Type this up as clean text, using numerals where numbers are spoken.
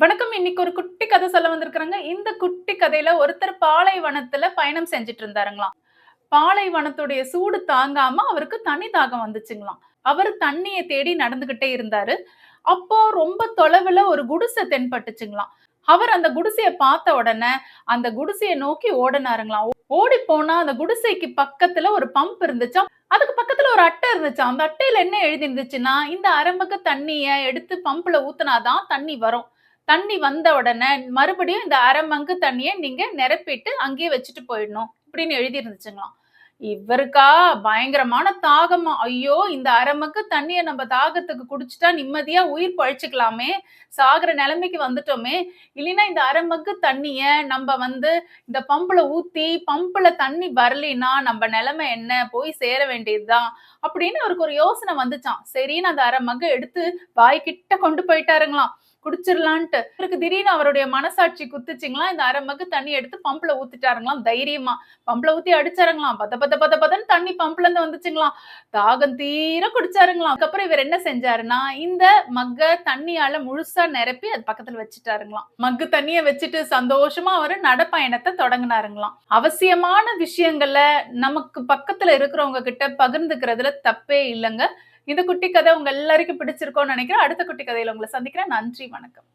வணக்கம். இன்னைக்கு ஒரு குட்டி கதை சொல்ல வந்திருக்கிறேங்க. இந்த குட்டி கதையில ஒருத்தர் பாலைவனத்துல பயணம் செஞ்சுட்டு இருந்தாருங்களாம். பாலைவனத்துடைய சூடு தாங்காம அவருக்கு தண்ணி தாகம் வந்துச்சுங்களாம். அவரு தண்ணிய தேடி நடந்துகிட்டே இருந்தாரு. அப்போ ரொம்ப தொலைவுல ஒரு குடிசை தென்பட்டுச்சுங்களாம். அவர் அந்த குடிசைய பார்த்த உடனே அந்த குடிசைய நோக்கி ஓடுனாருங்களாம். ஓடி போனா அந்த குடிசைக்கு பக்கத்துல ஒரு பம்ப் இருந்துச்சாம். அதுக்கு பக்கத்துல ஒரு அட்டை இருந்துச்சாம். அந்த அட்டையில என்ன எழுதி இருந்துச்சுன்னா, இந்த அரமக்க தண்ணிய எடுத்து பம்புல ஊத்துனா தான் தண்ணி வரும். தண்ணி வந்த உடனே மறுபடியும் இந்த அரை மங்கு தண்ணிய நீங்க நிரப்பிட்டு அங்கேயே வச்சுட்டு போயிடணும். இப்படின்னு எழுதி இருந்துச்சுங்களாம். இவருக்கா பயங்கரமான தாகமா. ஐயோ! இந்த அரை மக்கு தண்ணிய நம்ம தாகத்துக்கு குடிச்சுட்டா நிம்மதியா உயிர் பொழச்சுக்கலாமே! சாகுற நிலைமைக்கு வந்துட்டோமே! இல்லைன்னா இந்த அரை மக்கு தண்ணிய நம்ப இந்த பம்புல ஊத்தி, பம்புல தண்ணி வரலைன்னா நம்ப நிலைமை என்ன? போய் சேர வேண்டியது தான். அப்படின்னு அவருக்கு ஒரு யோசனை வந்துச்சாம். சரின்னு அந்த அரை மக்க எடுத்து வாய்க்கிட்ட கொண்டு போயிட்டாருங்களாம். குடிச்சிரலான்ட்டு. இவருக்கு திடீர்னு அவருடைய மனசாட்சி குத்துச்சுங்களாம். இந்த அரை மக்கு தண்ணி எடுத்து பம்புல ஊத்திட்டாருங்களாம் தைரியமா. பம்புல ஊத்தி அடிச்சாருங்களாம். பத பத பத பதன்னு தண்ணி பம்புல இருந்து வந்துச்சுங்களாம். தாகம் தீர குடிச்சாருங்களாம். அதுக்கப்புறம் இவர் என்ன செஞ்சாருன்னா, இந்த மக்க தண்ணியால முழுசா நிரப்பி அது பக்கத்துல வச்சுட்டாருங்களாம். மக்கு தண்ணிய வச்சுட்டு சந்தோஷமா அவரு நடைப்பயணத்த தொடங்குனாருங்களாம். அவசியமான விஷயங்கள நமக்கு பக்கத்துல இருக்கிறவங்க கிட்ட பகிர்ந்துக்கிறதுல தப்பே இல்லங்க. இந்த குட்டி கதை உங்க எல்லாருக்கும் பிடிச்சிருக்கும்னு நினைக்கிறேன். அடுத்த குட்டி கதையில உங்கள சந்திக்கிறேன். நன்றி, வணக்கம்.